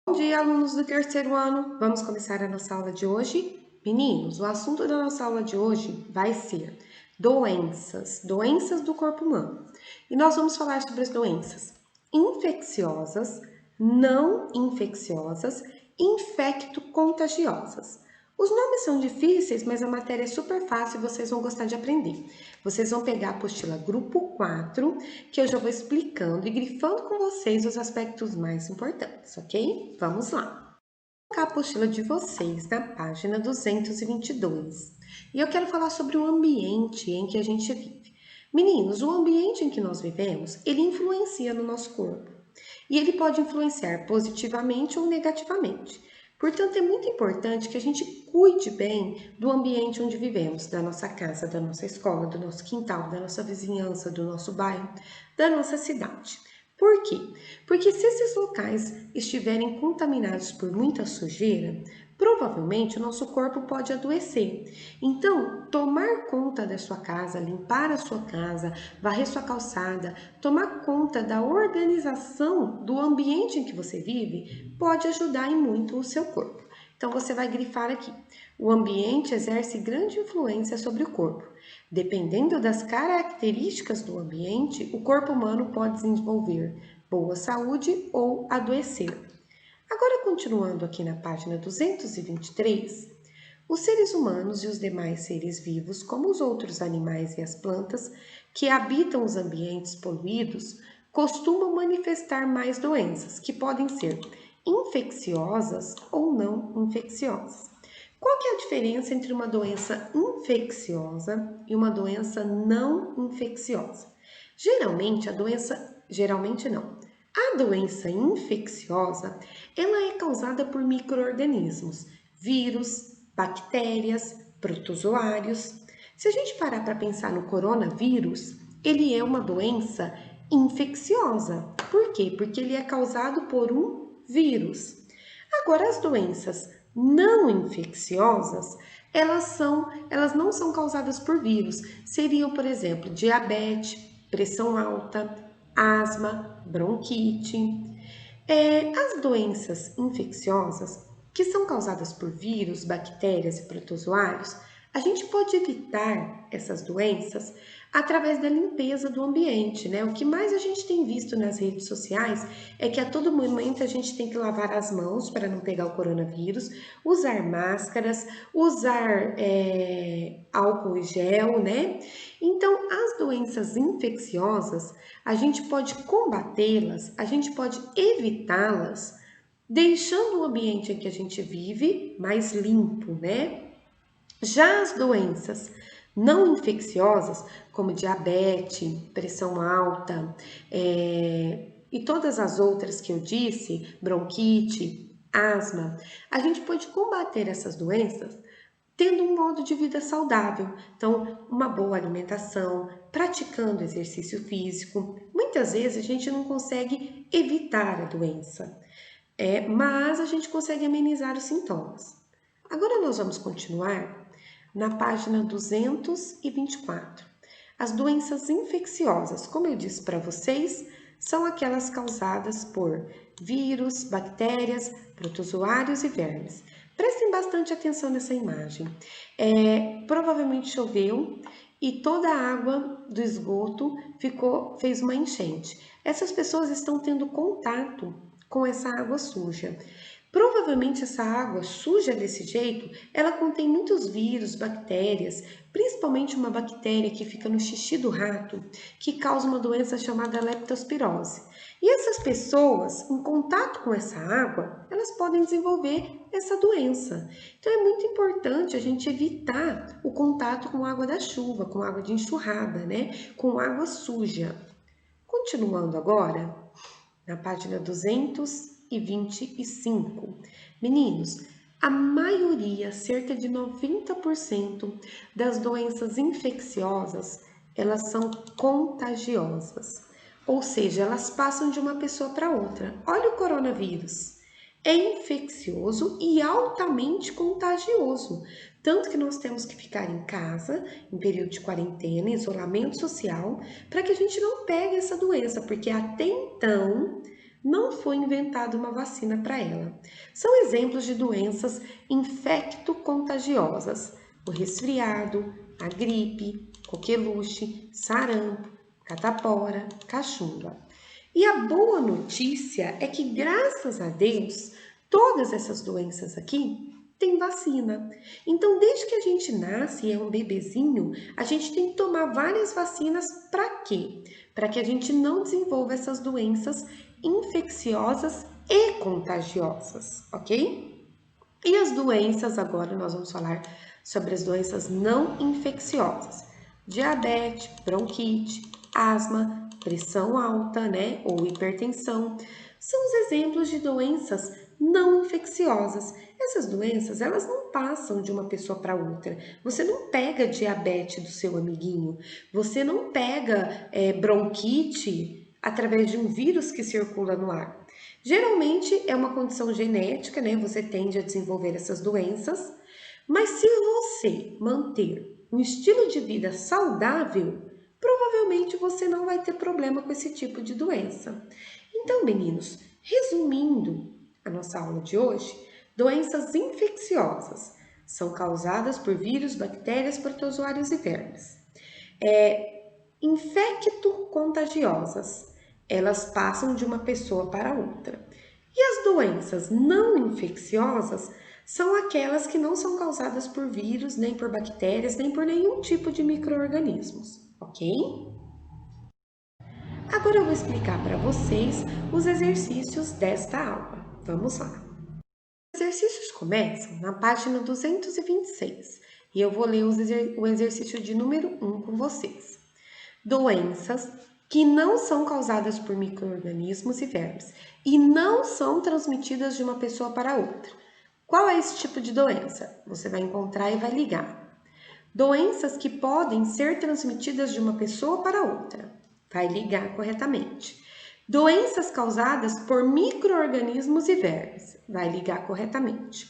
Bom dia, alunos do terceiro ano. Vamos começar a nossa aula de hoje? Meninos, o assunto da nossa aula de hoje vai ser doenças do corpo humano. E nós vamos falar sobre as doenças infecciosas, não infecciosas, infecto-contagiosas. Os nomes são difíceis, mas a matéria é super fácil e vocês vão gostar de aprender. Vocês vão pegar a apostila grupo 4, que eu já vou explicando e grifando com vocês os aspectos mais importantes, ok? Vamos lá. Vou colocar a apostila de vocês na página 222. E eu quero falar sobre o ambiente em que a gente vive. Meninos, o ambiente em que nós vivemos, ele influencia no nosso corpo. E ele pode influenciar positivamente ou negativamente. Portanto, é muito importante que a gente cuide bem do ambiente onde vivemos, da nossa casa, da nossa escola, do nosso quintal, da nossa vizinhança, do nosso bairro, da nossa cidade. Por quê? Porque se esses locais estiverem contaminados por muita sujeira, provavelmente o nosso corpo pode adoecer. Então, tomar conta da sua casa, limpar a sua casa, varrer sua calçada, tomar conta da organização do ambiente em que você vive, pode ajudar em muito o seu corpo. Então, você vai grifar aqui. O ambiente exerce grande influência sobre o corpo. Dependendo das características do ambiente, o corpo humano pode desenvolver boa saúde ou adoecer. Agora, continuando aqui na página 223, os seres humanos e os demais seres vivos, como os outros animais e as plantas que habitam os ambientes poluídos, costumam manifestar mais doenças, que podem ser infecciosas ou não infecciosas. Qual que é a diferença entre uma doença infecciosa e uma doença não infecciosa? Geralmente não. A doença infecciosa, ela é causada por micro-organismos, vírus, bactérias, protozoários. Se a gente parar para pensar no coronavírus, ele é uma doença infecciosa. Por quê? Porque ele é causado por um vírus. Agora, as doenças não infecciosas, elas não são causadas por vírus. Seriam, por exemplo, diabetes, pressão alta, asma, bronquite. As doenças infecciosas, que são causadas por vírus, bactérias e protozoários, a gente pode evitar essas doenças através da limpeza do ambiente, né? O que mais a gente tem visto nas redes sociais é que a todo momento a gente tem que lavar as mãos para não pegar o coronavírus, usar máscaras, usar álcool e gel, né? Então, as doenças infecciosas, a gente pode combatê-las, a gente pode evitá-las, deixando o ambiente em que a gente vive mais limpo, né? Já as doenças não infecciosas, como diabetes, pressão alta, e todas as outras que eu disse, bronquite, asma, a gente pode combater essas doenças tendo um modo de vida saudável. Então, uma boa alimentação, praticando exercício físico. Muitas vezes a gente não consegue evitar a doença, mas a gente consegue amenizar os sintomas. Agora nós vamos continuar na página 224. As doenças infecciosas, como eu disse para vocês, são aquelas causadas por vírus, bactérias, protozoários e vermes. Prestem bastante atenção nessa imagem. Provavelmente choveu e toda a água do esgoto fez uma enchente. Essas pessoas estão tendo contato com essa água suja. Provavelmente essa água suja desse jeito, ela contém muitos vírus, bactérias, principalmente uma bactéria que fica no xixi do rato, que causa uma doença chamada leptospirose. E essas pessoas, em contato com essa água, elas podem desenvolver essa doença. Então é muito importante a gente evitar o contato com água da chuva, com água de enxurrada, né? Com água suja. Continuando agora, na página 225. Meninos, a maioria, cerca de 90% das doenças infecciosas, elas são contagiosas. Ou seja, elas passam de uma pessoa para outra. Olha o coronavírus. É infeccioso e altamente contagioso. Tanto que nós temos que ficar em casa, em período de quarentena, isolamento social, para que a gente não pegue essa doença, porque até então não foi inventada uma vacina para ela. São exemplos de doenças infecto-contagiosas: o resfriado, a gripe, coqueluche, sarampo, catapora, cachumba. E a boa notícia é que, graças a Deus, todas essas doenças aqui têm vacina. Então, desde que a gente nasce e é um bebezinho, a gente tem que tomar várias vacinas para quê? Para que a gente não desenvolva essas doenças infecciosas e contagiosas, ok? E as doenças, agora nós vamos falar sobre as doenças não infecciosas: diabetes, bronquite, asma, pressão alta, né, ou hipertensão. São os exemplos de doenças não infecciosas. Essas doenças, elas não passam de uma pessoa para outra. Você não pega diabetes do seu amiguinho, você não pega bronquite através de um vírus que circula no ar. Geralmente é uma condição genética, né? Você tende a desenvolver essas doenças, mas se você manter um estilo de vida saudável, provavelmente você não vai ter problema com esse tipo de doença. Então, meninos, resumindo a nossa aula de hoje, doenças infecciosas são causadas por vírus, bactérias, protozoários e vermes. Infecto-contagiosas, elas passam de uma pessoa para outra. E as doenças não infecciosas são aquelas que não são causadas por vírus, nem por bactérias, nem por nenhum tipo de micro-organismos, ok? Agora eu vou explicar para vocês os exercícios desta aula. Vamos lá. Os exercícios começam na página 226 e eu vou ler o exercício de número 1 com vocês. Doenças que não são causadas por micro-organismos e vermes e não são transmitidas de uma pessoa para outra. Qual é esse tipo de doença? Você vai encontrar e vai ligar. Doenças que podem ser transmitidas de uma pessoa para outra. Vai ligar corretamente. Doenças causadas por micro-organismos e vermes. Vai ligar corretamente.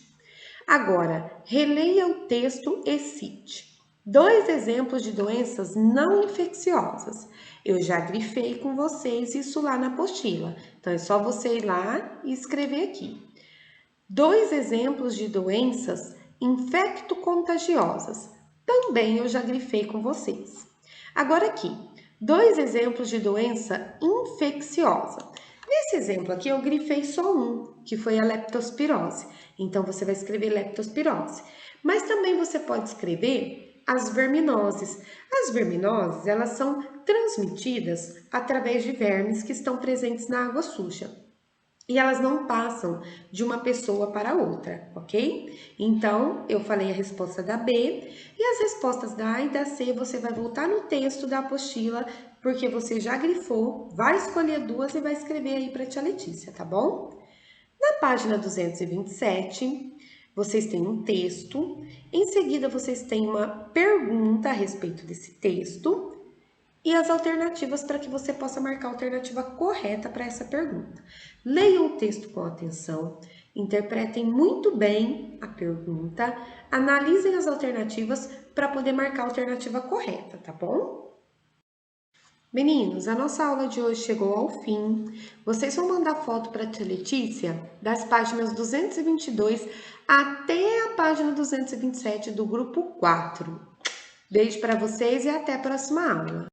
Agora, releia o texto e cite 2 exemplos de doenças não infecciosas. Eu já grifei com vocês isso lá na apostila, então é só você ir lá e escrever aqui. 2 exemplos de doenças infecto-contagiosas. Também eu já grifei com vocês. Agora aqui, 2 exemplos de doença infecciosa. Nesse exemplo aqui eu grifei só um, que foi a leptospirose. Então você vai escrever leptospirose. Mas também você pode escrever as verminoses. As verminoses, elas são transmitidas através de vermes que estão presentes na água suja. E elas não passam de uma pessoa para outra, ok? Então, eu falei a resposta da B e as respostas da A e da C você vai voltar no texto da apostila, porque você já grifou, vai escolher 2 e vai escrever aí para a tia Letícia, tá bom? Na página 227, vocês têm um texto, em seguida vocês têm uma pergunta a respeito desse texto e as alternativas para que você possa marcar a alternativa correta para essa pergunta. Leiam o texto com atenção, interpretem muito bem a pergunta, analisem as alternativas para poder marcar a alternativa correta, tá bom? Meninos, a nossa aula de hoje chegou ao fim. Vocês vão mandar foto para a tia Letícia das páginas 222 até a página 227 do grupo 4. Beijo para vocês e até a próxima aula.